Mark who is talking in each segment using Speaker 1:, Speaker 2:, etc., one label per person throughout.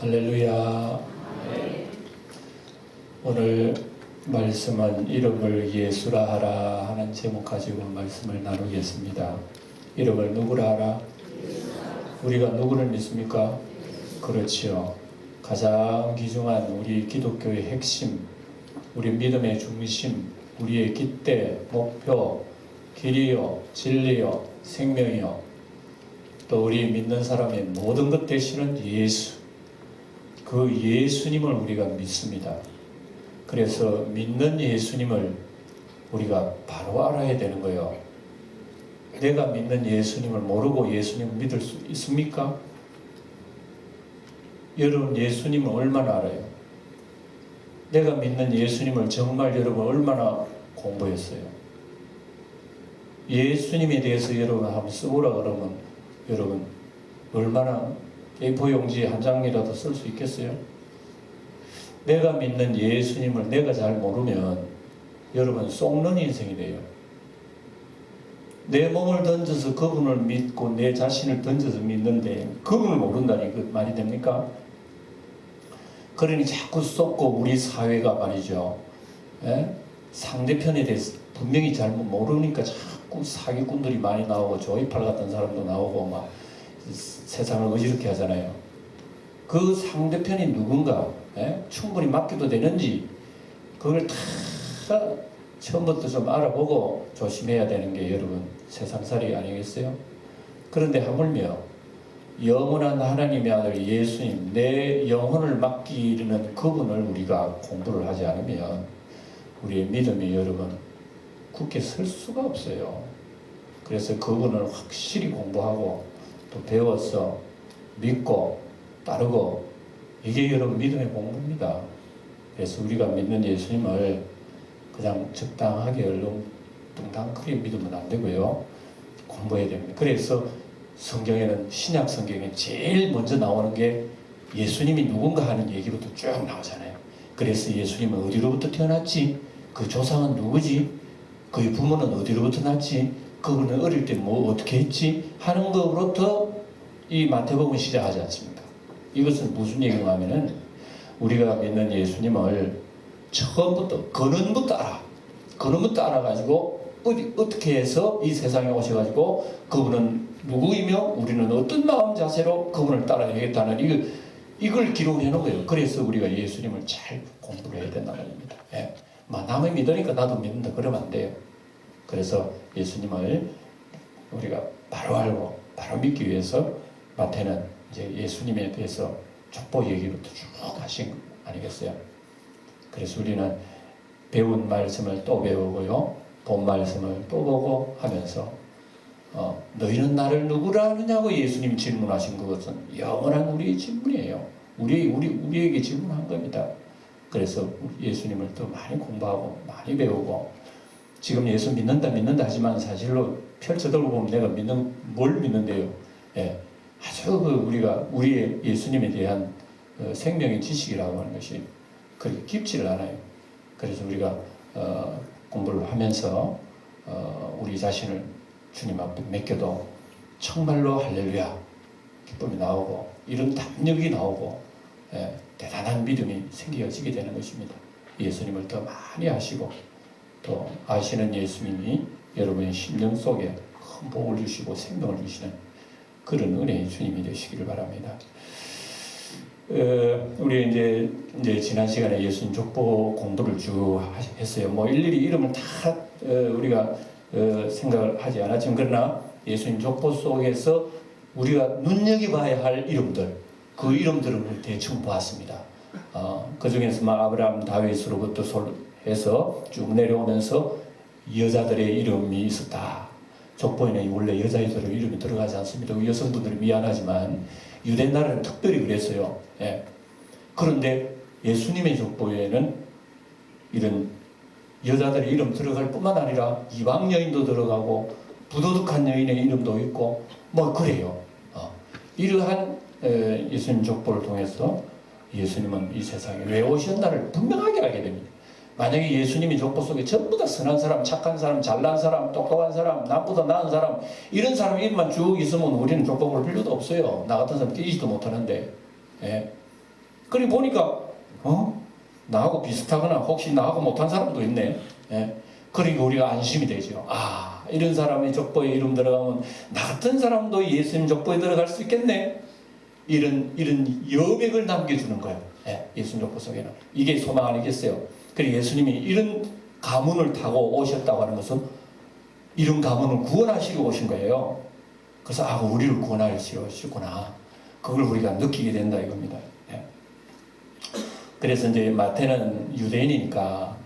Speaker 1: 할렐루야. 오늘 말씀은 이름을 예수라 하라 하는 제목 가지고 말씀을 나누겠습니다. 이름을 누구라 하라? 우리가 누구를 믿습니까? 그렇지요. 가장 귀중한 우리 기독교의 핵심, 우리 믿음의 중심, 우리의 깃대, 목표, 길이요, 진리요, 생명이요, 또 우리 믿는 사람의 모든 것 되시는 예수, 그 예수님을 우리가 믿습니다. 그래서 믿는 예수님을 우리가 바로 알아야 되는 거예요. 내가 믿는 예수님을 모르고 예수님을 믿을 수 있습니까? 여러분 예수님을 얼마나 알아요? 내가 믿는 예수님을 정말 여러분 얼마나 공부했어요? 예수님에 대해서 여러분 한번 써보라 그러면 여러분 얼마나 A4 용지 한 장이라도 쓸 수 있겠어요? 내가 믿는 예수님을 내가 잘 모르면 여러분 속는 인생이 돼요. 내 몸을 던져서 그분을 믿고 내 자신을 던져서 믿는데 그분을 모른다니 그 말이 됩니까? 그러니 자꾸 쏟고 우리 사회가 말이죠. 상대편에 대해서 분명히 잘못 모르니까 자꾸 사기꾼들이 많이 나오고 조이팔 같은 사람도 나오고 막 세상을 어지럽게 하잖아요. 그 상대편이 누군가 충분히 맡겨도 되는지 그걸 다 처음부터 좀 알아보고 조심해야 되는 게 여러분 세상살이 아니겠어요? 그런데 하물며 영원한 하나님의 아들 예수님, 내 영혼을 맡기는 그분을 우리가 공부를 하지 않으면 우리의 믿음이 여러분 굳게 설 수가 없어요. 그래서 그분을 확실히 공부하고 또 배워서 믿고 따르고 이게 여러분 믿음의 공부입니다. 그래서 우리가 믿는 예수님을 그냥 적당하게 얼렁뚱땅하게 믿으면 안 되고요. 공부해야 됩니다. 그래서 성경에는 신약 성경에 제일 먼저 나오는 게 예수님이 누군가 하는 얘기부터 쭉 나오잖아요. 그래서 예수님은 어디로부터 태어났지? 그 조상은 누구지? 그의 부모는 어디로부터 났지? 그분은 어릴 때 뭐 어떻게 했지? 하는 것으로부터 이 마태복음을 시작하지 않습니까? 이것은 무슨 얘기인가 하면은 우리가 믿는 예수님을 처음부터 근원부터 알아. 근원부터 알아가지고 어떻게 해서 이 세상에 오셔가지고 그분은 누구이며 우리는 어떤 마음 자세로 그분을 따라야겠다는 이걸 기록해 놓은 거예요. 그래서 우리가 예수님을 잘 공부를 해야 된다는 겁니다. 남이 믿으니까 나도 믿는다 그러면 안 돼요. 그래서 예수님을 우리가 바로 알고 바로 믿기 위해서 마태는 이제 예수님에 대해서 족보 얘기부터 쭉 하신 거 아니겠어요? 그래서 우리는 배운 말씀을 또 배우고요, 본 말씀을 또 보고 하면서 너희는 나를 누구라 하느냐고 예수님이 질문하신 것은 영원한 우리의 질문이에요. 우리에게 질문한 겁니다. 그래서 예수님을 더 많이 공부하고 많이 배우고 지금 예수 믿는다 하지만 사실로 펼쳐들고 보면 내가 뭘 믿는데요? 아주 우리가 우리의 예수님에 대한 생명의 지식이라고 하는 것이 그렇게 깊지를 않아요. 그래서 우리가 공부를 하면서 우리 자신을 주님 앞에 맡겨도 정말로 할렐루야 기쁨이 나오고 이런 담력이 나오고 대단한 믿음이 생겨지게 되는 것입니다. 예수님을 더 많이 아시고 또 아시는 예수님이 여러분의 심령 속에 큰 복을 주시고 생명을 주시는 그런 은혜의 주님이 되시기를 바랍니다. 우리 이제 지난 시간에 예수님 족보 공부를 쭉 했어요. 뭐 일일이 이름을 다 우리가 생각을 하지 않았지만 그러나 예수님 족보 속에서 우리가 눈여겨봐야 할 이름들, 그 이름들을 대충 보았습니다. 그 중에서 아브라함, 다윗으로부터 해서 쭉 내려오면서 여자들의 이름이 있었다. 족보에는 원래 여자들의 이름이 들어가지 않습니다. 여성분들이 미안하지만 유대 나라는 특별히 그랬어요. 그런데 예수님의 족보에는 이런 여자들의 이름 들어갈 뿐만 아니라 이방 여인도 들어가고 부도덕한 여인의 이름도 있고 뭐 그래요. 이러한 예수님 족보를 통해서 예수님은 이 세상에 왜 오셨나를 분명하게 알게 됩니다. 만약에 예수님이 족보 속에 전부 다 선한 사람, 착한 사람, 잘난 사람, 똑똑한 사람, 나보다 나은 사람 이런 사람 이름만 쭉 있으면 우리는 족보 볼 필요도 없어요. 나 같은 사람 뛰지도 못하는데 그러니 보니까 나하고 비슷하거나 혹시 나하고 못한 사람도 있네. 예. 그러니까 우리가 안심이 되죠. 아, 이런 사람이 족보에 이름 들어가면 나 같은 사람도 예수님 족보에 들어갈 수 있겠네. 이런 여백을 남겨주는 거예요. 예, 예수님 족보 속에는. 이게 소망 아니겠어요? 그리고 예수님이 이런 가문을 타고 오셨다고 하는 것은 이런 가문을 구원하시려 오신 거예요. 그래서 우리를 구원하시려 오시구나. 그걸 우리가 느끼게 된다 이겁니다. 예. 그래서 이제 마태는 유대인이니까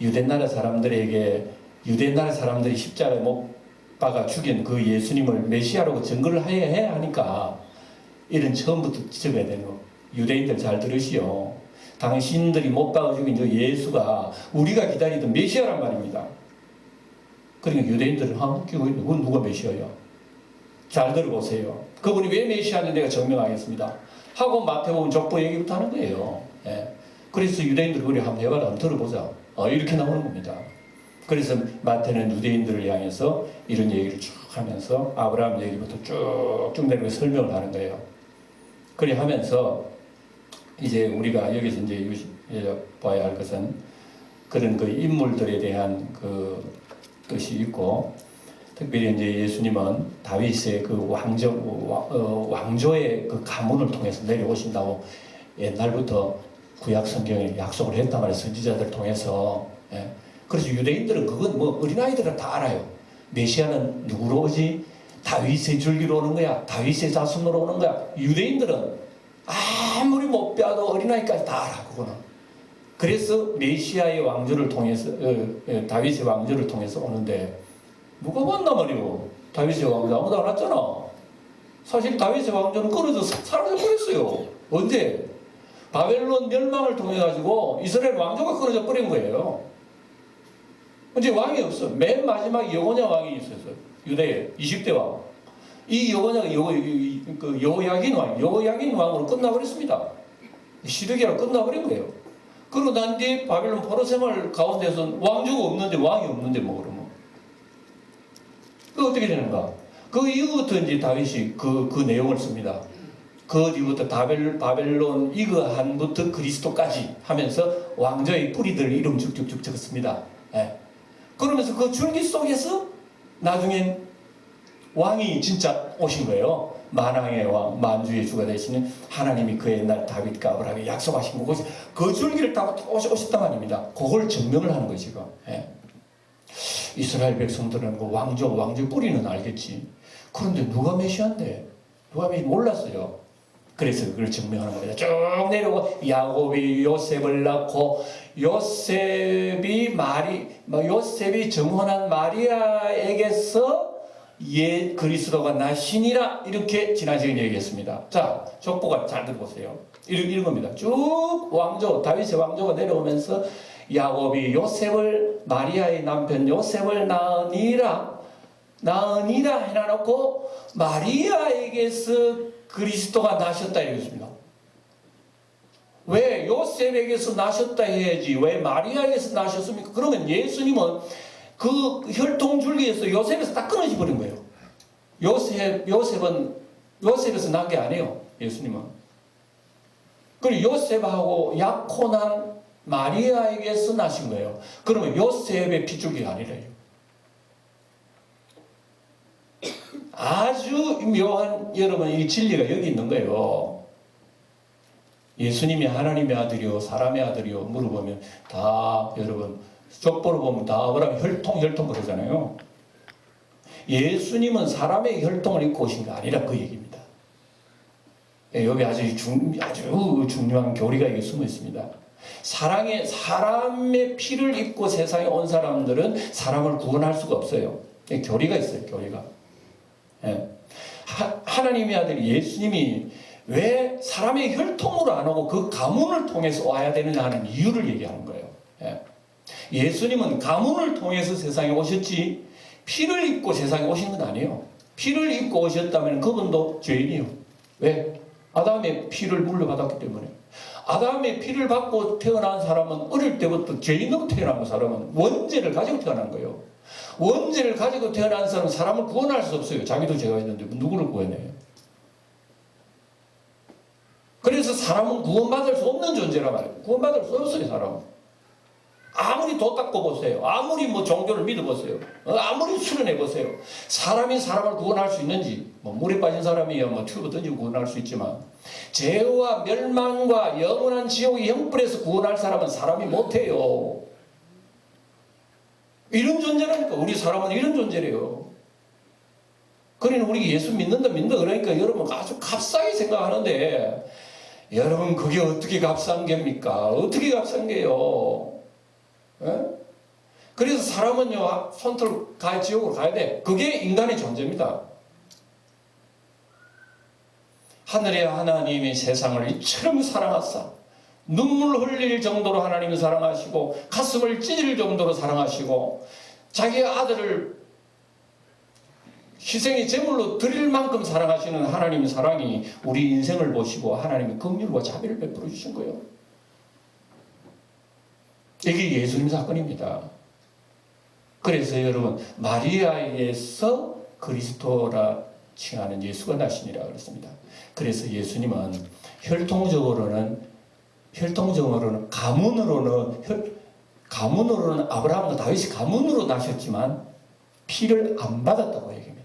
Speaker 1: 유대 나라 사람들에게 유대 나라 사람들이 십자가에 못 박아 죽인 그 예수님을 메시아라고 증거를 해야 하니까 이런 처음부터 적어야 되는 거. 유대인들 잘 들으시오. 당신들이 못 박아 죽인 저 예수가 우리가 기다리던 메시아란 말입니다. 그러니까 유대인들은 웃기고 있는 그건 누가 메시아야? 잘 들어보세요. 그분이 왜 메시아인지 내가 증명하겠습니다. 하고 마태복음 족보 얘기부터 하는 거예요. 예. 그래서 유대인들이 우리 한번 해봐라, 한번 들어보자. 이렇게 나오는 겁니다. 그래서 마태는 유대인들을 향해서 이런 얘기를 쭉 하면서 아브라함 얘기부터 쭉쭉 내려가 설명을 하는 거예요. 그래 하면서 이제 우리가 여기서 이제 봐야 할 것은 그런 그 인물들에 대한 그 뜻이 있고, 특별히 이제 예수님은 다윗의 그 왕조의 그 가문을 통해서 내려오신다고 옛날부터 구약 성경에 약속을 했단 말이에요. 선지자들을 통해서. 예. 그래서 유대인들은 그건 뭐 어린아이들은 다 알아요. 메시아는 누구로 오지? 다윗의 줄기로 오는 거야. 다윗의 자손으로 오는 거야. 유대인들은 아무리 못 배워도 어린아이까지 다 알아. 그거는. 그래서 메시아의 왕조를 통해서 다윗의 왕조를 통해서 오는데 누가 봤단 말이오. 다윗의 왕조 아무도 안 왔잖아. 사실 다윗의 왕조는 끊어져서 사라져 버렸어요. 언제? 바벨론 멸망을 통해 가지고 이스라엘 왕조가 끊어져 버린 거예요. 이제 왕이 없어. 맨 마지막에 여호냐 왕이 있었어요. 유대에 20대 왕. 이 여호냐가 여호야긴 왕으로 끝나버렸습니다. 시드기야로 끝나버린 거예요. 그러고 난 뒤에 바벨론 포로 생활 가운데서 왕조가 없는데 왕이 없는데 뭐 그러면 그 어떻게 되는가? 그 이후부터 이제 다윗이 그 내용을 씁니다. 그 뒤부터 바벨론 이그한부터 그리스도까지 하면서 왕조의 뿌리들 이름 쭉쭉쭉 적었습니다. 예. 그러면서 그 줄기 속에서 나중엔 왕이 진짜 오신 거예요. 만왕의 왕, 만주의 주가 되시는 하나님이 그 옛날 다윗과 아브라함에게 약속하신 거고 그 줄기를 타고 오셨단 말입니다. 그걸 증명을 하는 거예요 지금. 예. 이스라엘 백성들은 그 왕조 뿌리는 알겠지. 그런데 누가 메시아인데? 누가 몰랐어요. 그래서 그걸 증명하는 겁니다. 쭉 내려오고 야곱이 요셉을 낳고 요셉이 정혼한 마리아에게서 그리스도가 나시니라 이렇게 지난 시간에 얘기했습니다. 자, 족보가 잘 들어보세요. 이런 겁니다. 쭉 다윗의 왕조가 내려오면서 야곱이 마리아의 남편 요셉을 낳으니라 해놔놓고 마리아에게서 그리스도가 나셨다 이랬습니다. 왜 요셉에게서 나셨다 해야지 왜 마리아에게서 나셨습니까? 그러면 예수님은 그 혈통줄기에서 요셉에서 딱 끊어져 버린 거예요. 요셉에서 난 게 아니에요. 예수님은. 그리고 요셉하고 약혼한 마리아에게서 나신 거예요. 그러면 요셉의 피줄기가 아니래요. 아주 묘한 여러분 이 진리가 여기 있는 거예요. 예수님이 하나님의 아들이요 사람의 아들이요 물어보면 다 여러분 족보를 보면 다 아브라함 혈통 그러잖아요. 예수님은 사람의 혈통을 입고 오신 게 아니라 그 얘기입니다. 여기 아주 중요한 교리가 여기 숨어 있습니다. 사람의 피를 입고 세상에 온 사람들은 사람을 구원할 수가 없어요. 교리가 있어요. 교리가. 예. 하나님의 아들 예수님이 왜 사람의 혈통으로 안 오고 그 가문을 통해서 와야 되느냐 하는 이유를 얘기하는 거예요. 예. 예수님은 가문을 통해서 세상에 오셨지 피를 입고 세상에 오신 건 아니에요. 피를 입고 오셨다면 그분도 죄인이에요. 왜? 아담의 피를 물려받았기 때문에. 아담의 피를 받고 태어난 사람은 어릴 때부터 죄인으로 태어난 사람은 원죄를 가지고 태어난 거예요. 원죄를 가지고 태어난 사람은 사람을 구원할 수 없어요. 자기도 죄가 있는데 누구를 구원해요? 그래서 그래서 사람은 구원받을 수 없는 존재란 말이에요. 구원받을 수 없어요, 사람은. 아무리 도 닦고 보세요. 아무리 뭐 종교를 믿어보세요. 아무리 수련해보세요. 사람이 사람을 구원할 수 있는지, 뭐 물에 빠진 사람이야 뭐 튜브 던지고 구원할 수 있지만, 죄와 멸망과 영원한 지옥의 형벌에서 구원할 사람은 사람이 못해요. 이런 존재라니까. 우리 사람은 이런 존재래요. 그러니 우리 예수 믿는다 그러니까 여러분 아주 값싸게 생각하는데, 여러분 그게 어떻게 값싼 겁니까? 어떻게 값싼 게요? 예? 그래서 사람은요, 손톱 가야 지옥으로 가야 돼. 그게 인간의 존재입니다. 하늘의 하나님이 세상을 이처럼 사랑하사 눈물 흘릴 정도로 하나님을 사랑하시고 가슴을 찢을 정도로 사랑하시고 자기 아들을 희생의 제물로 드릴 만큼 사랑하시는 하나님의 사랑이 우리 인생을 보시고 하나님의 긍휼과 자비를 베풀어 주신 거예요. 이게 예수님 사건입니다. 그래서 여러분, 마리아에게서 그리스도라 칭하는 예수가 나시니라 그랬습니다. 그래서 예수님은 혈통적으로는 가문으로는 아브라함과 다윗이 가문으로 나셨지만 피를 안 받았다고 얘기합니다.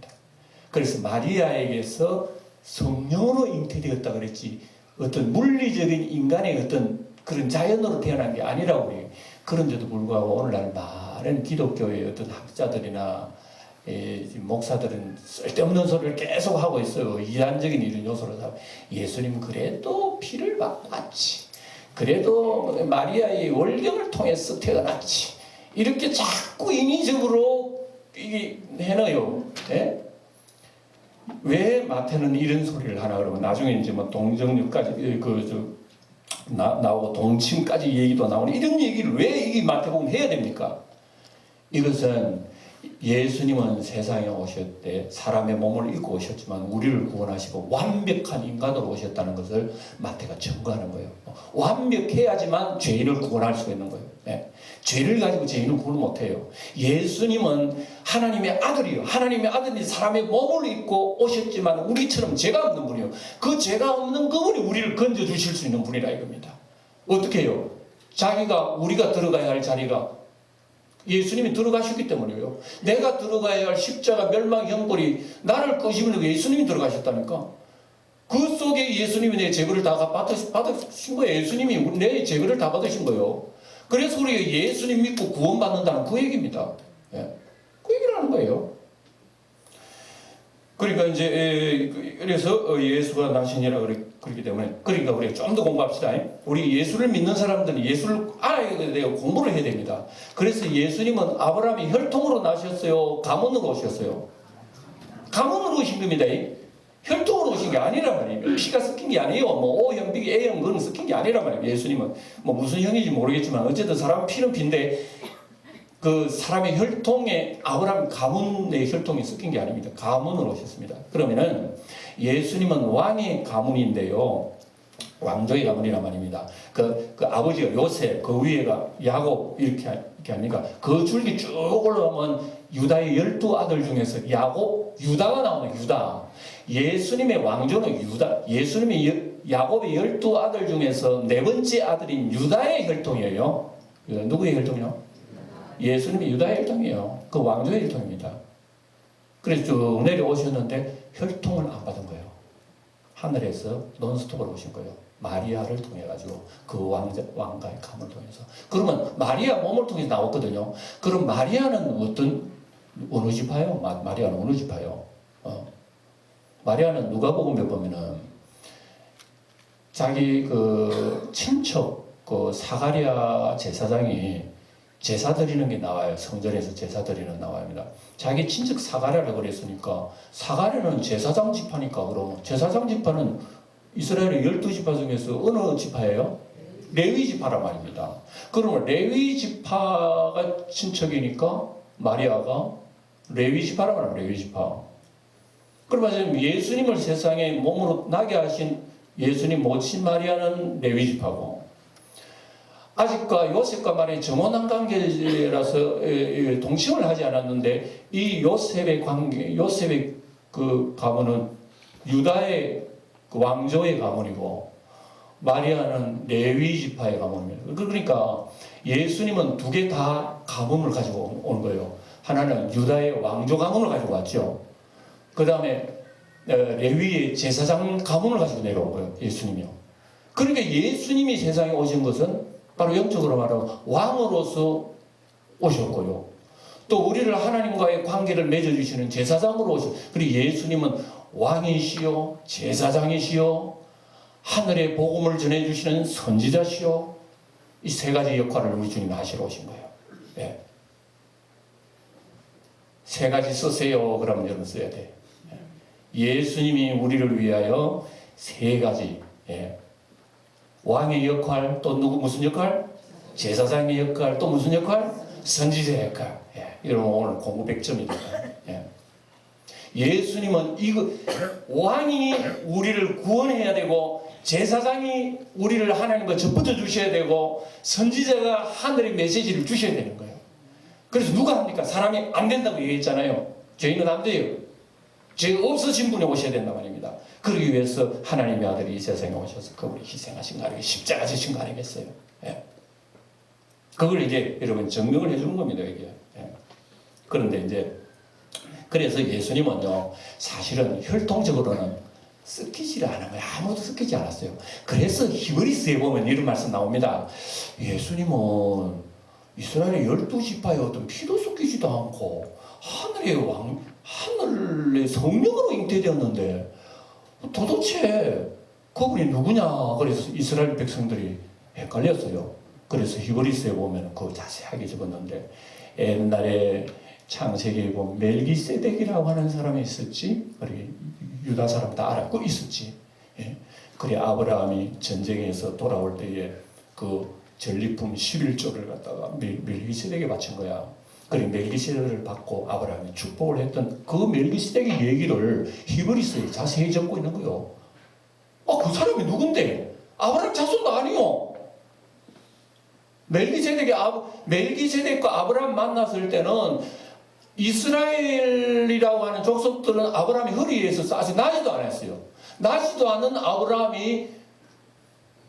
Speaker 1: 그래서 마리아에게서 성령으로 잉태되었다 그랬지, 어떤 물리적인 인간의 어떤 그런 자연으로 태어난 게 아니라고 해요. 그런데도 불구하고 오늘날 많은 기독교의 어떤 학자들이나 목사들은 쓸데없는 소리를 계속 하고 있어요. 이단적인 이런 요소를 하고, 예수님은 그래도 피를 받고 갔지, 그래도 마리아의 월경을 통해서 태어났지, 이렇게 자꾸 인위적으로 해놔요. 네? 왜 마태는 이런 소리를 하나 그러면 나중에 이제 뭐 동정육까지 나오고 동침까지 얘기도 나오는 이런 얘기를 왜 이 마태복음 해야 됩니까? 이것은 예수님은 세상에 오셨대 사람의 몸을 입고 오셨지만 우리를 구원하시고 완벽한 인간으로 오셨다는 것을 마태가 증거하는 거예요. 완벽해야지만 죄인을 구원할 수가 있는 거예요. 네. 죄를 가지고 죄인을 구원 못해요. 예수님은 하나님의 아들이요. 하나님의 아들이 사람의 몸을 입고 오셨지만 우리처럼 죄가 없는 분이요. 그 죄가 없는 그분이 우리를 건져주실 수 있는 분이라 이겁니다. 어떻게 해요? 우리가 들어가야 할 자리가 예수님이 들어가셨기 때문이에요. 내가 들어가야 할 십자가 멸망 형벌이 나를 끄시면 예수님이 들어가셨다니까. 그 속에 예수님이 내 죄를 다 받으신 거예요. 예수님이 내 죄를 다 받으신 거예요. 그래서 우리가 예수님 믿고 구원받는다는 그 얘기입니다. 예. 그 얘기를 하는 거예요. 그러니까 이제 그래서 예수가 나시니라 그렇기 때문에, 그러니까 우리가 좀 더 공부합시다. 우리 예수를 믿는 사람들은 예수를 알아야 돼요. 공부를 해야 됩니다. 그래서 예수님은 아브라함이 혈통으로 나셨어요? 가문으로 오셨어요? 가문으로 오신 겁니다. 혈통으로 오신 게 아니란 말이에요. 피가 섞인 게 아니에요. 뭐 O형, B, A형 그런 섞인 게 아니란 말이에요. 예수님은 뭐 무슨 형인지 모르겠지만 어쨌든 사람 피는 피인데 그 사람의 혈통에 아브라함 가문의 혈통이 섞인 게 아닙니다. 가문으로 오셨습니다. 그러면은 예수님은 왕의 가문인데요. 왕조의 가문이란 말입니다. 그 아버지가 요셉, 그 위에가 야곱 이렇게 합니까? 그 줄기 쭉 올라오면 유다의 12아들 중에서 유다가 나오는 유다. 예수님의 왕조는 유다. 예수님의 야곱의 12아들 중에서 네 번째 아들인 유다의 혈통이에요. 누구의 혈통이요? 예수님이 유다의 혈통이에요. 그 왕조의 혈통입니다. 그래서 쭉 내려오셨는데 혈통을 안 받은 거예요. 하늘에서 논스톱으로 오신 거예요. 마리아를 통해 가지고 그 왕가의 가문을 통해서. 그러면 마리아 몸을 통해서 나왔거든요. 그럼 마리아는 어느 지파요? 마리아는 어느 지파요? 마리아는 누가복음에 보면은 자기 그 친척 그 사가랴 제사장이 제사 드리는 게 나와요. 성전에서 제사 드리는 나와입니다. 자기 친척 사가랴라고 그랬으니까 사가랴는 제사장 지파니까 그러면 제사장 지파는 이스라엘의 12지파 중에서 어느 지파예요? 레위 지파란 말입니다. 그러면 레위 지파가 친척이니까 마리아가 레위 지파란 말이에요. 레위 지파. 그러면 예수님을 세상에 몸으로 나게 하신 예수님 모친 마리아는 레위 지파고, 아직과 요셉과 마리아의 정혼한 관계라서 동침을 하지 않았는데 이 요셉의 그 가문은 유다의 그 왕조의 가문이고 마리아는 레위 지파의 가문입니다. 그러니까 예수님은 두 개 다 가문을 가지고 온 거예요. 하나는 유다의 왕조 가문을 가지고 왔죠. 그 다음에 레위의 제사장 가문을 가지고 내려온 거예요. 예수님이요. 그러니까 예수님이 세상에 오신 것은 바로 영적으로 말하면 왕으로서 오셨고요. 또 우리를 하나님과의 관계를 맺어주시는 제사장으로 오셨고, 그리고 예수님은 왕이시요 제사장이시요 하늘의 복음을 전해주시는 선지자시요, 이 세 가지 역할을 우리 주님이 하시러 오신 거예요. 네. 세 가지 쓰세요. 그러면 여러분 써야 돼. 예수님이 우리를 위하여 세 가지, 왕의 역할, 또 무슨 역할? 제사장의 역할, 또 무슨 역할? 선지자 역할. 여러분 오늘 공부 100점입니다. 예수님은 왕이 우리를 구원해야 되고, 제사장이 우리를 하나님과 접붙여 주셔야 되고, 선지자가 하늘의 메시지를 주셔야 되는 거예요. 그래서 누가 합니까? 사람이 안 된다고 얘기했잖아요. 죄인은 안 돼요. 죄 없으신 분이 오셔야 된단 말입니다. 그러기 위해서 하나님의 아들이 이 세상에 오셔서 그분이 희생하신 거 아니겠어요? 십자가 지신 거 아니겠어요? 그걸 이제 여러분 증명을 해주는 겁니다. 이게. 그런데 이제 그래서 예수님은요, 사실은 혈통적으로는 섞이지를 않은 거예요. 아무도 섞이지 않았어요. 그래서 히브리스에 보면 이런 말씀 나옵니다. 예수님은 이스라엘의 12지파의 어떤 피도 섞이지도 않고 하늘의 성령으로 잉태되었는데 도대체 그분이 누구냐? 그래서 이스라엘 백성들이 헷갈렸어요. 그래서 히브리스에 보면 그거 자세하게 적었는데, 옛날에 창세기에 보면 멜기세덱이라고 하는 사람이 있었지. 그래 유다 사람 다 알았고 있었지. 그래 아브라함이 전쟁에서 돌아올 때에 그 전리품 11조를 갖다가 멜기세덱에 바친 거야. 그래 멜기세덱을 받고 아브라함이 축복을 했던 그 멜기세덱의 얘기를 히브리서에 자세히 적고 있는 거요. 그 사람이 누군데? 아브라함 자손도 아니요. 멜기세덱과 아브라함 만났을 때는 이스라엘이라고 하는 족속들은 아브라함이 허리에서 아직 나지도 않았어요. 나지도 않은 아브라함이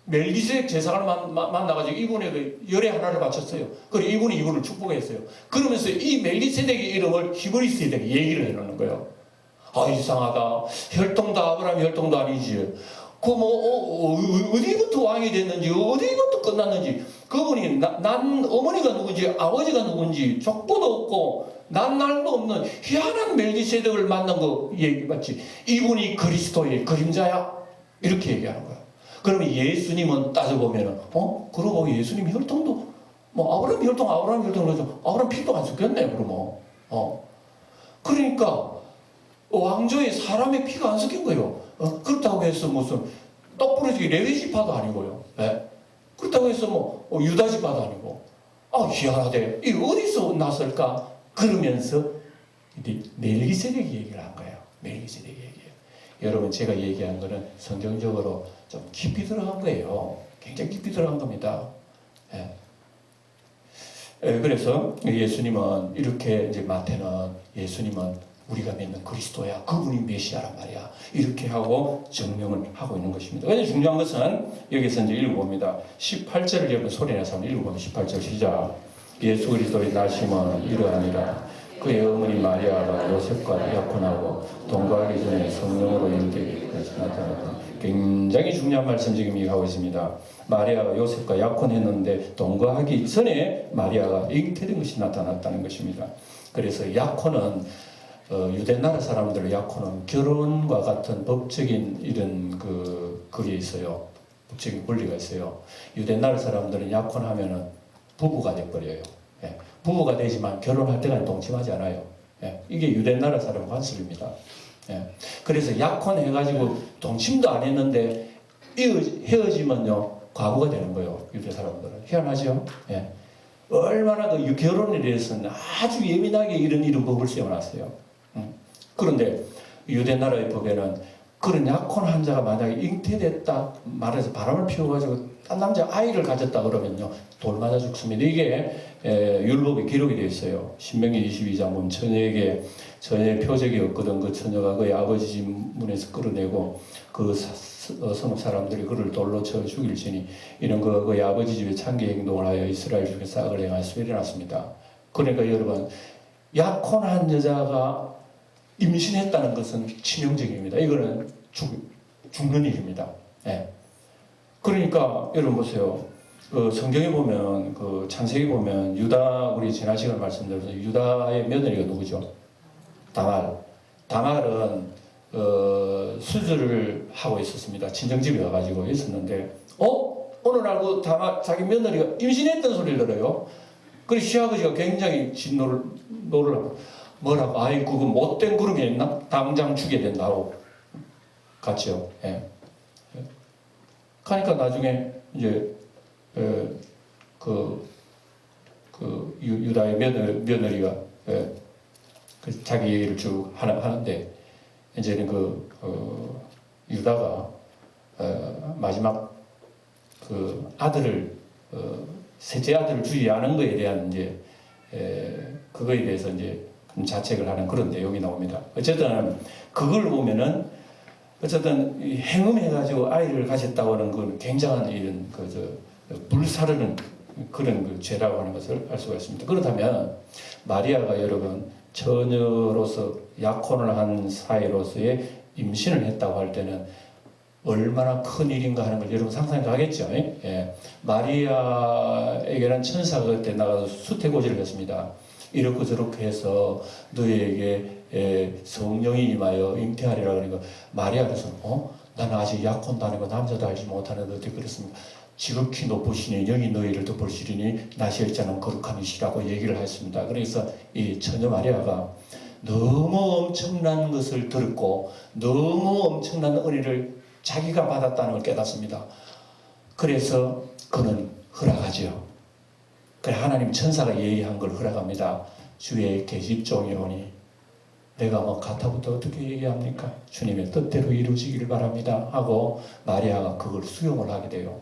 Speaker 1: 멜기세덱 제사장을 만나가지고 이분의 그 열의 하나를 바쳤어요. 그리고 이분을 축복했어요. 그러면서 이 멜기세덱의 이름을 히브리스에다가 얘기를 해놓는 거예요. 이상하다. 혈통도 아브라함 혈통도 아니지. 어디부터 왕이 됐는지, 어디부터 끝났는지, 그분이 난 어머니가 누군지, 아버지가 누군지, 족보도 없고, 난 날도 없는 희한한 멜기세덱을 만난 거 얘기 맞지? 이분이 그리스도의 그림자야? 이렇게 얘기하는 거야. 그러면 예수님은 따져보면은, 그러고 예수님 혈통도, 아브라함 혈통, 아브라함 피도 안 섞였네, 그러면. 그러니까, 왕조에 사람의 피가 안 섞인 거예요. 그렇다고 해서 무슨 똑부러지게 레위 지파도 아니고요. 그렇다고 해서 유다 지파도 아니고. 희한하대. 이 어디서 났을까? 그러면서 멜기세덱 얘기를 한 거예요. 멜기세덱 얘기예요. 여러분 제가 얘기한 거는 성경적으로 좀 깊이 들어간 거예요. 굉장히 깊이 들어간 겁니다. 그래서 예수님은 이렇게 이제 마태는 예수님은 우리가 믿는 그리스도야. 그분이 메시아란 말이야. 이렇게 하고 증명을 하고 있는 것입니다. 근데 중요한 것은 여기서 이제 읽어봅니다. 18절을 여러분 소리내서 한번 읽어보면 18절 시작. 예수 그리스도의 나심은 이러하니라. 그의 어머니 마리아가 요셉과 약혼하고 동거하기 전에 성령으로 잉태되기 나타났다. 굉장히 중요한 말씀 지금 얘기하고 있습니다. 마리아가 요셉과 약혼했는데 동거하기 전에 마리아가 잉태된 것이 나타났다는 것입니다. 그래서 약혼은 유대 나라 사람들의 약혼은 결혼과 같은 법적인 이런 그게 있어요. 법적인 권리가 있어요. 유대 나라 사람들은 약혼하면은 부부가 돼버려요. 부부가 되지만 결혼할 때까지 동침하지 않아요. 이게 유대 나라 사람 관습입니다. 그래서 약혼해가지고 동침도 안 했는데 헤어지면요 과부가 되는 거예요. 유대 사람들은. 희한하죠? 얼마나 그 결혼에 대해서는 아주 예민하게 이런 법을 세워놨어요. 그런데 유대 나라의 법에는 그런 약혼한 자가 만약에 잉태됐다 말해서 바람을 피워가지고 딴 남자 아이를 가졌다 그러면요 돌 맞아 죽습니다. 이게 율법에 기록이 되어 있어요. 신명기 22장 보면 전에 표적이 없거든. 그 처녀가 그의 아버지 집 문에서 끌어내고 그 성읍 사람들이 그를 돌로 쳐 죽일지니 이런 그의 아버지 집에 창기 행동을 하여 이스라엘 중에 싹을 행하여서 일어났습니다. 그러니까 여러분, 약혼한 여자가 임신했다는 것은 치명적입니다. 이거는 죽는 일입니다. 예. 그러니까 여러분 보세요. 그 성경에 보면 그 창세기 보면 유다, 우리 지난 시간 말씀드렸죠. 유다의 며느리가 누구죠? 다말은 수술을 하고 있었습니다. 친정집에 가가지고 있었는데 어느 날 그 다말 자기 며느리가 임신했던 소리를 들어요. 그래서 시아버지가 굉장히 진노를 하고 뭐라고, 아이 그거 못된 구름이 있나? 당장 죽여야 된다고 갔죠. 예. 그러니까 나중에 이제 유다의 며느리가 자기 얘기를 쭉 하는데 이제는 유다가 마지막 그 아들을 셋째 아들을 주지 않은 것에 대한 이제 그거에 대해서 이제 자책을 하는 그런 내용이 나옵니다. 어쨌든 그걸 보면은 어쨌든 행음해가지고 아이를 가졌다고 하는 건 굉장한 이런 불사르는 그런 그 죄라고 하는 것을 알 수가 있습니다. 그렇다면 마리아가 여러분 처녀로서 약혼을 한 사이로서의 임신을 했다고 할 때는 얼마나 큰 일인가 하는 걸 여러분 상상이 가겠죠. 예. 마리아에게는 천사가 그때 나가서 수태고지를 했습니다. 이렇고 저렇게 해서 너희에게 성령이 임하여 잉태하리라. 그러니까 마리아께서는 나는 아직 약혼도 아니고 남자도 알지 못하는데 어떻게 그랬습니까? 지극히 높으시니 영이 너희를 덮으시리니 나실 자는 거룩한 이시라고 얘기를 했습니다. 그래서 이 처녀 마리아가 너무 엄청난 것을 들었고 너무 엄청난 은혜를 자기가 받았다는 걸 깨닫습니다. 그래서 그는 허락하지요. 그래 하나님 천사가 예의한 걸 허락합니다. 주의 계집종이 오니 내가 뭐 가타부터 어떻게 얘기합니까? 주님의 뜻대로 이루어지기를 바랍니다 하고 마리아가 그걸 수용을 하게 돼요.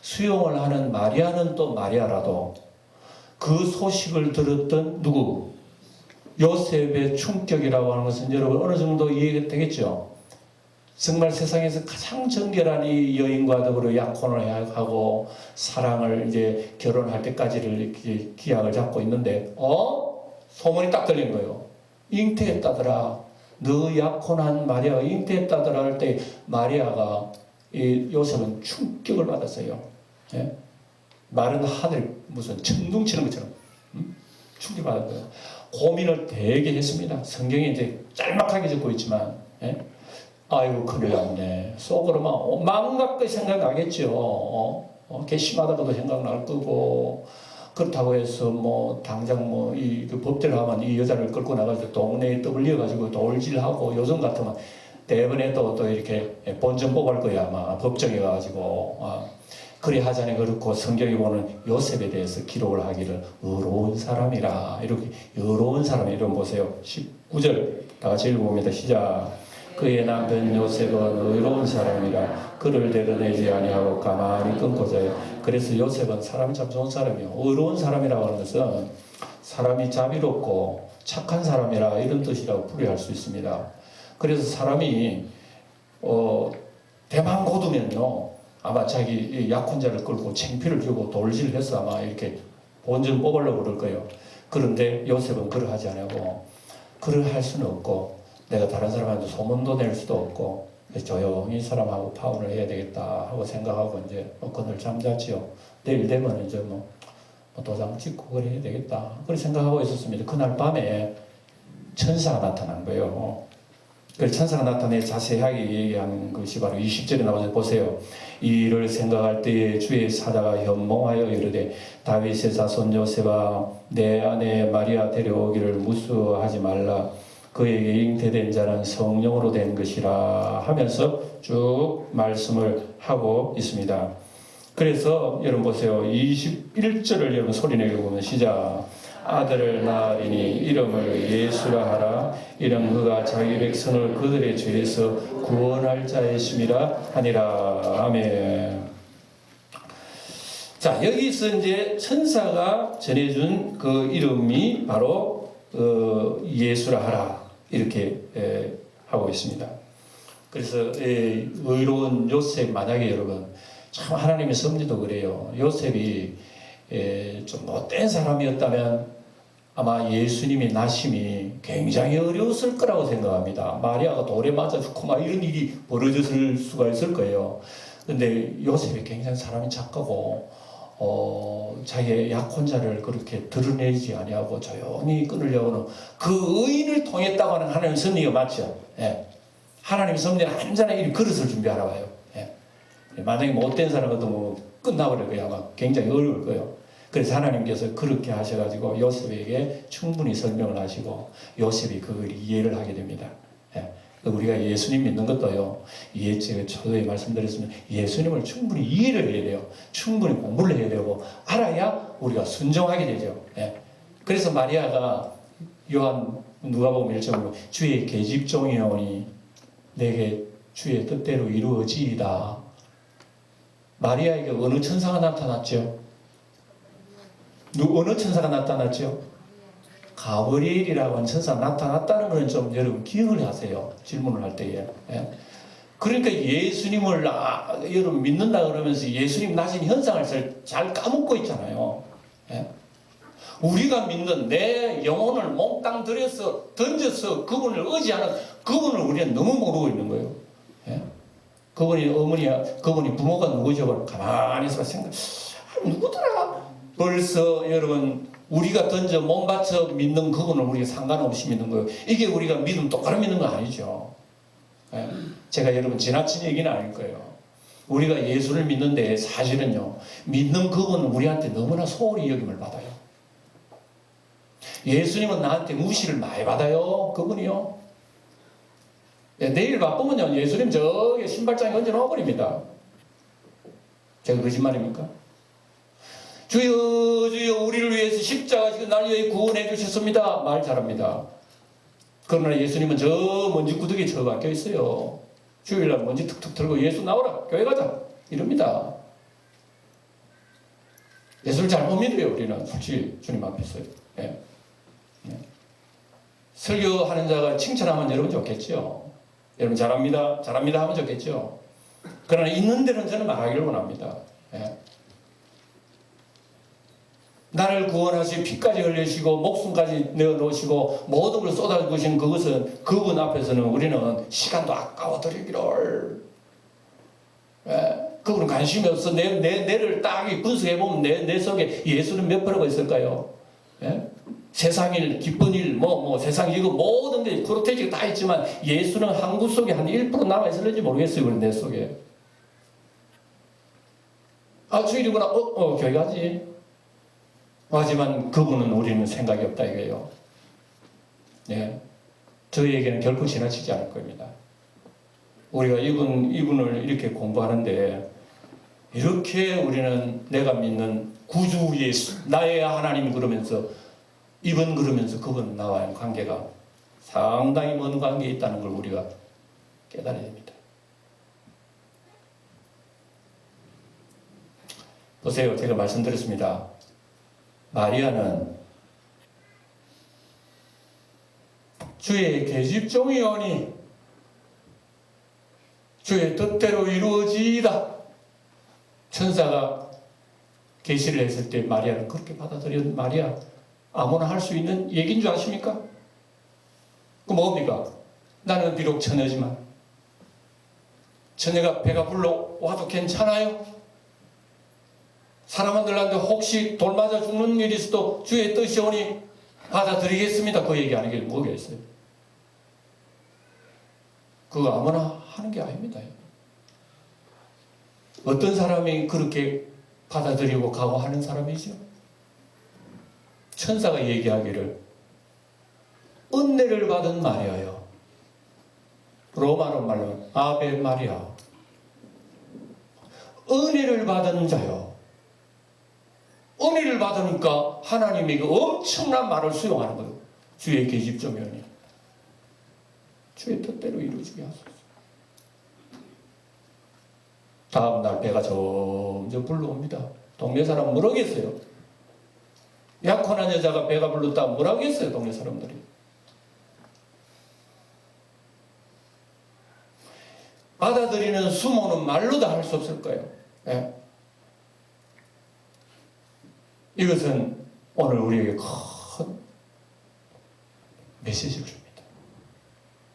Speaker 1: 수용을 하는 마리아는 또 마리아라도 그 소식을 들었던 누구? 요셉의 충격이라고 하는 것은 여러분 어느 정도 이해가 되겠죠? 정말 세상에서 가장 정결한 이 여인과 더불어 약혼을 하고 사랑을 이제 결혼할 때까지를 이렇게 기약을 잡고 있는데 소문이 딱 들린 거예요. 잉태했다더라. 너 약혼한 마리아가 잉태했다더라 할 때 마리아가 이 요셉은 충격을 받았어요. 예? 마른 하늘 무슨 천둥치는 것처럼 충격받은 거예요. 고민을 되게 했습니다. 성경에 이제 짤막하게 적고 있지만 아이고 큰일 났네. 속으로 막 망각의 생각나겠죠. 괘씸하다고도 생각날 거고 그렇다고 해서 뭐 당장 뭐 이 그 법대로 하면 이 여자를 끌고 나가서 동네에 떠벌려가지고 돌질하고 요즘 같으면 대번에 또 이렇게 본전 뽑을 거야 아마 법정에 가가지고 그리 하자니 그렇고 성경이 보는 요셉에 대해서 기록을 하기를 의로운 사람이라 이렇게 의로운 사람 이름 보세요. 19절 다 같이 읽어봅니다. 시작. 그의 남편 요셉은 의로운 사람이라 그를 데려내지 아니하고 가만히 끊고 자요. 그래서 요셉은 사람이 참 좋은 사람이요. 의로운 사람이라고 하는 것은 사람이 자비롭고 착한 사람이라 이런 뜻이라고 풀이할 수 있습니다. 그래서 사람이 대망고두면요 아마 자기 약혼자를 끌고 창피를 주고 돌질해서 아마 이렇게 본전 뽑으려고 그럴 거예요. 그런데 요셉은 그를 하지 않고 그를 할 수는 없고 내가 다른 사람한테 소문도 낼 수도 없고 조용히 사람하고 파혼을 해야 되겠다 하고 생각하고 이제 그늘 잠잤지요. 내일 되면 이제 뭐 도장 찍고 그래야 되겠다 그렇게 생각하고 있었습니다. 그날 밤에 천사가 나타난 거예요. 그 천사가 나타내 자세하게 얘기하는 것이 바로 20절에 나와서 보세요. 이 일을 생각할 때에 주의 사자가 현몽하여 이르되 다윗의 자손 요셉아 내 아내 마리아 데려오기를 무수하지 말라. 그에게 잉태된 자는 성령으로 된 것이라 하면서 쭉 말씀을 하고 있습니다. 그래서 여러분 보세요. 21절을 여러분 소리내게 보면 시작. 아들을 낳으리니 이름을 예수라 하라. 이는 그가 자기 백성을 그들의 죄에서 구원할 자이심이라 하니라. 아멘. 자 여기서 이제 천사가 전해준 그 이름이 바로 예수라 하라 이렇게 하고 있습니다. 그래서 의로운 요셉, 만약에 여러분 참 하나님의 섭리도 그래요. 요셉이 좀 못된 사람이었다면 아마 예수님의 나심이 굉장히 어려웠을 거라고 생각합니다. 마리아가 돌에 맞아 죽고 막 이런 일이 벌어졌을 수가 있을 거예요. 근데 요셉이 굉장히 사람이 착하고 자기의 약혼자를 그렇게 드러내지 아니하고 조용히 끊으려고는 그 의인을 통했다고 하는 하나님의 섭리가 맞죠. 예. 하나님의 섭리는 한잔 이 그릇을 준비하라 봐요. 예. 만약에 못된 사람 같으면 끝나버릴 거예요. 아마 굉장히 어려울 거예요. 그래서 하나님께서 그렇게 하셔가지고 요셉에게 충분히 설명을 하시고 요셉이 그걸 이해를 하게 됩니다. 예. 우리가 예수님 믿는 것도요, 제가 초도에 말씀드렸으면 예수님을 충분히 이해를 해야 돼요. 충분히 공부를 해야 되고 알아야 우리가 순종하게 되죠. 예. 그래서 마리아가 요한 누가복음 1장으로 주의 계집종이오니 내게 주의 뜻대로 이루어지이다. 마리아에게 어느 천사가 나타났죠? 어느 천사가 나타났죠? 가브리엘이라고 하는 천사가 나타났다는 것은 좀 여러분 기억을 하세요. 질문을 할 때에. 예? 그러니까 예수님을 여러분 믿는다 그러면서 예수님 나신 현상을 잘 까먹고 있잖아요. 예? 우리가 믿는 내 영혼을 몽땅 들여서 던져서 그분을 의지하는 그분을 우리는 너무 모르고 있는 거예요. 예? 그분이 부모가 누구죠? 가만히 있어 생각, 누구더라? 벌써 여러분 우리가 던져 몸 바쳐 믿는 그분을 우리가 상관없이 믿는 거예요. 이게 우리가 믿음 똑바로 믿는 거 아니죠. 예? 제가 여러분 지나친 얘기는 아닐 거예요. 우리가 예수를 믿는데 사실은요, 믿는 그분은 우리한테 너무나 소홀히 여김을 받아요. 예수님은 나한테 무시를 많이 받아요. 그분이요. 예, 내일 바쁘면요 예수님 저기 신발장에 얹어 놓아버립니다. 제가 거짓말입니까? 주여 주여 우리를 위해서 십자가 지고 날 위해 구원해 주셨습니다. 말 잘합니다. 그러나 예수님은 저 먼지 구덩이에 처박혀 있어요. 주일날 먼지 툭툭 털고 예수 나오라 교회 가자 이럽니다. 예수를 잘못 믿어요. 우리는 솔직히 주님 앞에서. 예. 예. 설교하는 자가 칭찬하면 여러분 좋겠죠. 여러분 잘합니다 잘합니다 하면 좋겠죠. 그러나 있는 데는 저는 말하기를 원합니다. 예. 나를 구원하시 피까지 흘리시고 목숨까지 내어놓으시고 모든 걸 쏟아부으신 그것은 그분 앞에서는 우리는 시간도 아까워 드리기를, 그분은 관심이 없어. 내를 딱 분석해보면 내 속에 예수는 몇 프로가 있을까요? 예? 세상일 기쁜 일 세상 이거 모든 게 프로테이지가 다 있지만 예수는 항구 속에 한 1% 남아있을는지 모르겠어요. 내 속에. 주일이구나. 교회 가지. 하지만 그분은 우리는 생각이 없다 이거예요. 예. 저희에게는 결코 지나치지 않을 겁니다. 우리가 이분을 이렇게 공부하는데 이렇게 우리는 내가 믿는 구주 예수, 나의 하나님 그러면서 그분 나와의 관계가 상당히 먼 관계에 있다는 걸 우리가 깨달아야 됩니다. 보세요. 제가 말씀드렸습니다. 마리아는 주의 계집종이오니 주의 뜻대로 이루어지이다. 천사가 계시를 했을 때 마리아는 그렇게 받아들인 마리아 아무나 할 수 있는 얘기인 줄 아십니까? 그 뭡니까? 나는 비록 처녀지만 처녀가 배가 불러와도 괜찮아요? 사람들한테 혹시 돌 맞아 죽는 일이 있어도 주의 뜻이 오니 받아들이겠습니다. 그 얘기 아니길 뭐겠어요? 그거 아무나 하는 게 아닙니다. 어떤 사람이 그렇게 받아들이고 각오하는 사람이죠? 천사가 얘기하기를 은혜를 받은 마리아요. 로마로 말로 아베 마리아. 은혜를 받은 자요. 은혜를 받으니까 하나님에게 엄청난 말을 수용하는 거예요. 주의 계집종이오니 주의 뜻대로 이루어지게 하소서. 다음날 배가 점점 불러옵니다. 동네 사람 모르겠어요. 약혼한 여자가 배가 불렀다 뭐라고 했어요, 동네 사람들이. 받아들이는 수모는 말로도 할 수 없을 거예요. 예. 이것은 오늘 우리에게 큰 메시지를 줍니다.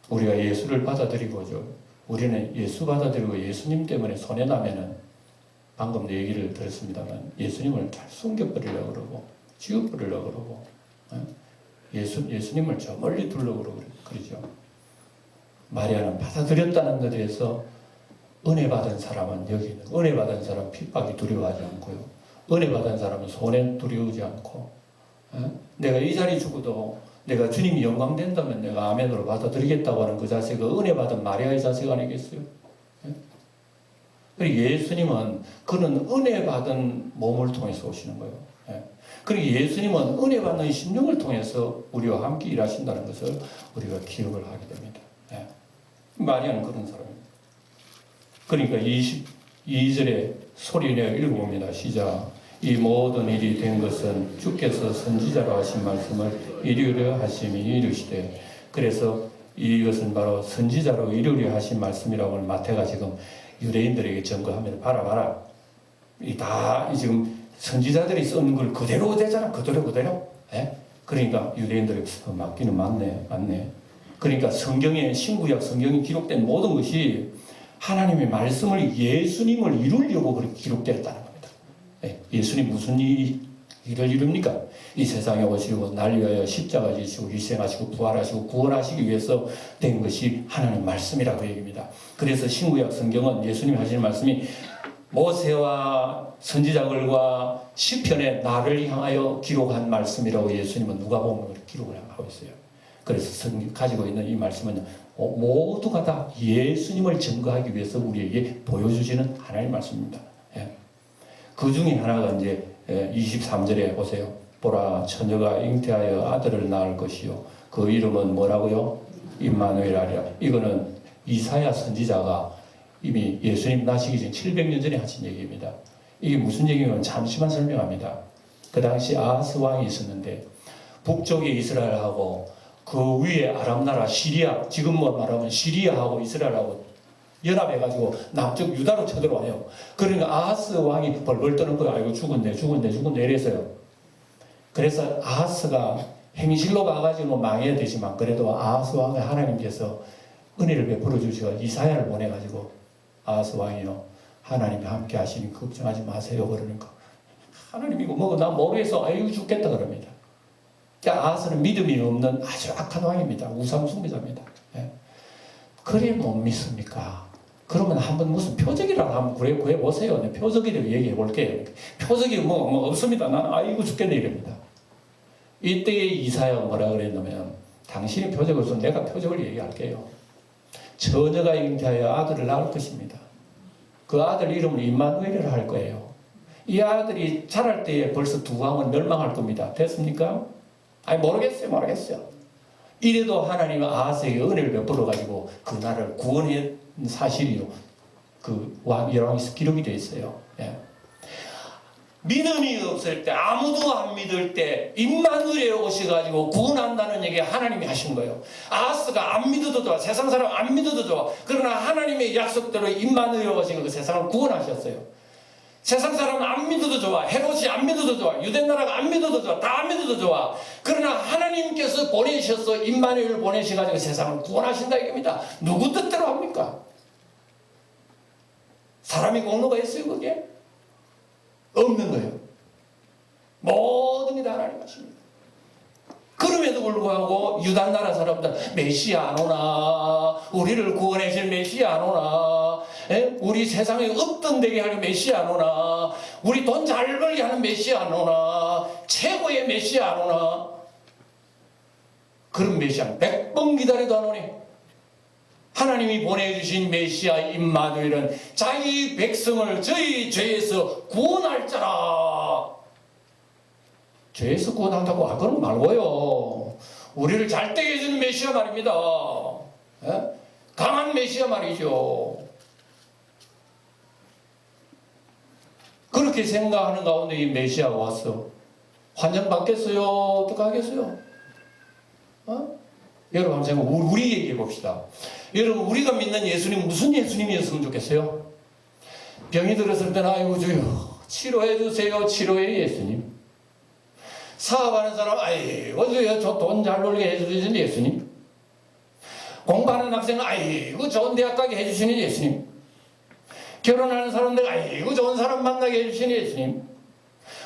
Speaker 1: 우리가 예수를 받아들이고죠. 우리는 예수 받아들이고 예수님 때문에 손해나면은 방금도 얘기를 들었습니다만 예수님을 잘 숨겨버리려고 그러고 지워버리려고 그러고 예수님을 저 멀리 두려고 그러죠. 마리아는 받아들였다는 것에 대해서 은혜 받은 사람은 여기는 은혜 받은 사람 핍박이 두려워하지 않고요. 은혜 받은 사람은 손해 두려워하지 않고 내가 이 자리 주고도 내가 주님이 영광된다면 내가 아멘으로 받아들이겠다고 하는 그 자세가 은혜 받은 마리아의 자세가 아니겠어요? 그리고 예수님은 그는 은혜 받은 몸을 통해서 오시는 거예요. 그리고 예수님은 은혜 받는 심령을 통해서 우리와 함께 일하신다는 것을 우리가 기억을 하게 됩니다. 마리아는 그런 사람입니다. 그러니까 22절에 소리내어 읽어봅니다. 시작. 이 모든 일이 된 것은 주께서 선지자로 하신 말씀을 이루려 하심이 이르시되, 그래서 이것은 바로 선지자로 이루려 하신 말씀이라고 하는 마태가 지금 유대인들에게 증거하면 봐라 이 다 지금 선지자들이 쓴 걸 그대로 되잖아. 그대로. 그러니까 유대인들이 맞기는 맞네. 그러니까 성경에 신구약 성경에 기록된 모든 것이 하나님의 말씀을 예수님을 이루려고 그렇게 기록되었다는 겁니다. 예수님 무슨 일을 이룹니까? 이 세상에 오시고 날 위하여 십자가 지시고 희생하시고 부활하시고 구원하시기 위해서 된 것이 하나님 말씀이라고 얘기합니다. 그래서 신구약 성경은 예수님 하시는 말씀이 모세와 선지자들과 시편에 나를 향하여 기록한 말씀이라고 예수님은 누가복음으로 기록을 하고 있어요. 그래서 성경 가지고 있는 이 말씀은 모두가 다 예수님을 증거하기 위해서 우리에게 보여주시는 하나님의 말씀입니다. 그 중에 하나가 이제 23절에 보세요. 보라, 처녀가 잉태하여 아들을 낳을 것이요 그 이름은 뭐라고요? 임마누엘 하리라. 이거는 이사야 선지자가 이미 예수님 나시기 전 700년 전에 하신 얘기입니다. 이게 무슨 얘기냐면 잠시만 설명합니다. 그 당시 아하스 왕이 있었는데 북쪽에 이스라엘하고 그 위에 아람 나라 시리아, 지금 뭐 말하면 시리아하고 이스라엘하고 연합해가지고 남쪽 유다로 쳐들어와요. 그러니까 아하스 왕이 벌벌 떠는 거예요. 아이고 죽었네 이래서요. 그래서 아하스가 행실로 가가지고 망해야 되지만 그래도 아하스 왕을 하나님께서 은혜를 베풀어 주시고 이사야를 보내가지고 아하스 왕이요, 하나님이 함께 하시니 걱정하지 마세요. 그러니까 하나님 이거 뭐고 나 모르겠어. 아이고 죽겠다 그럽니다. 아하스는 믿음이 없는 아주 악한 왕입니다. 우상 숭배자입니다. 그래 못 믿습니까? 그러면 한번 무슨 표적이라도 한번 구해보세요. 표적이라고 얘기해 볼게요. 표적이 뭐 없습니다. 나는 아이고 죽겠네 이럽니다. 이때에 이사야가 뭐라 그랬냐면 당신이 표적을 써 내가 표적을 얘기할게요. 처녀가 잉태하여 아들을 낳을 것입니다. 그 아들 이름을 임마누엘이라 할 거예요. 이 아들이 자랄 때에 벌써 두 왕은 멸망할 겁니다. 됐습니까? 아니 모르겠어요. 이래도 하나님은 아하스에게 은혜를 베풀어가지고 그 나라를 구원한 사실이요. 그 열왕에서 기록이 되어 있어요. 믿음이 없을 때, 아무도 안 믿을 때 임마누엘에 오셔가지고 구원한다는 얘기 하나님이 하신 거예요. 아하스가 안 믿어도 좋아. 세상 사람 안 믿어도 좋아. 그러나 하나님의 약속대로 임마누엘에 오셔서 그 세상을 구원하셨어요. 세상 사람은 안 믿어도 좋아. 헤롯이 안 믿어도 좋아. 유대나라가 안 믿어도 좋아. 다 안 믿어도 좋아. 그러나 하나님께서 보내셔서 임마누엘을 보내셔가지고 세상을 구원하신다 이겁니다. 누구 뜻대로 합니까? 사람이 공로가 있어요 그게? 없는 거예요. 모든 게 다 하나님 하십니다. 그럼에도 불구하고 유다나라 사람들 메시아 안 오나, 우리를 구원해 줄 메시아 안 오나, 우리 세상에 없던 되게 하는 메시아 안 오나, 우리 돈 잘 벌게 하는 메시아 안 오나, 최고의 메시아 안 오나. 그런 메시아는 100번 기다려도 안 오네. 하나님이 보내주신 메시아 임마누엘은 자기 백성을 저희 죄에서 구원할 자라. 죄에서 구원한다고 그런 말고요. 우리를 잘 되게 해주는 메시아 말입니다. 강한 메시아 말이죠. 그렇게 생각하는 가운데 이 메시아가 왔어. 환영받겠어요? 어떡하겠어요? 여러분 한번 생각, 우리 얘기해 봅시다. 여러분, 우리가 믿는 예수님 무슨 예수님이었으면 좋겠어요? 병이 들었을 때는 아이고 주여 치료해 주세요. 치료의 예수님. 사업하는 사람 아이고 주여 저 돈 잘 벌게 해주시는 예수님. 공부하는 학생 아이고 좋은 대학 가게 해주시는 예수님. 결혼하는 사람들 아이고 좋은 사람 만나게 해주시는 예수님.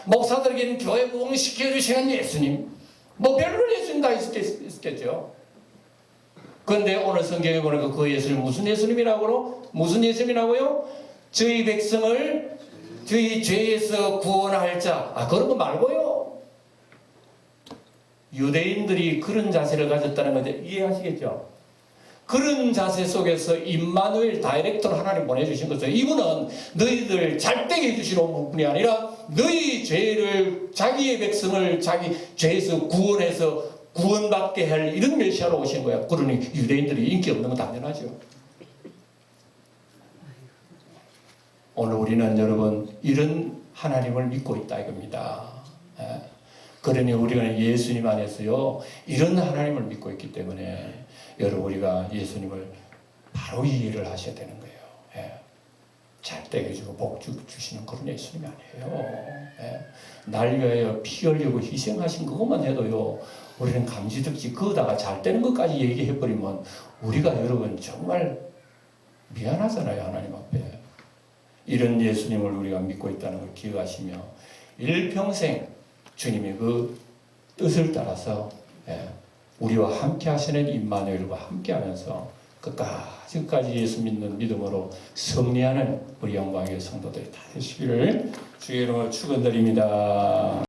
Speaker 1: 목사들에게는 교회 부흥시켜 주시는 예수님. 뭐 별로 예수님 다 있겠죠. 그런데 오늘 성경에 보니까 그 예수님 무슨 예수님이라고요? 무슨 예수님이라고요? 저희 백성을 저희 죄에서 구원할 자. 그런 거 말고요. 유대인들이 그런 자세를 가졌다는 거 이해하시겠죠? 그런 자세 속에서 임마누엘 다이렉터로 하나님 보내주신 거죠. 이분은 너희들 잘되게 해주시는 분이 아니라 너희 죄를 자기의 백성을 자기 죄에서 구원해서 구원받게 할 이런 메시아로 오신 거야. 그러니 유대인들이 인기 없는 건 당연하죠. 오늘 우리는 여러분 이런 하나님을 믿고 있다 이겁니다. 그러니 우리가 예수님 안에서요 이런 하나님을 믿고 있기 때문에 여러분 우리가 예수님을 바로 이해를 하셔야 되는 거예요. 잘되게 해주고 복 주시는 그런 예수님이 아니에요. 날 위하여 피 흘리고 희생하신 그것만 해도요 우리는 감지덕지 그거다가 잘되는 것까지 얘기해버리면 우리가 여러분 정말 미안하잖아요. 하나님 앞에. 이런 예수님을 우리가 믿고 있다는 걸 기억하시며 일평생 주님의 그 뜻을 따라서 우리와 함께 하시는 임마누엘과 함께 하면서 끝까지 예수 믿는 믿음으로 승리하는 우리 영광의 성도들이 다 되시기를 주의 이름으로 축원드립니다.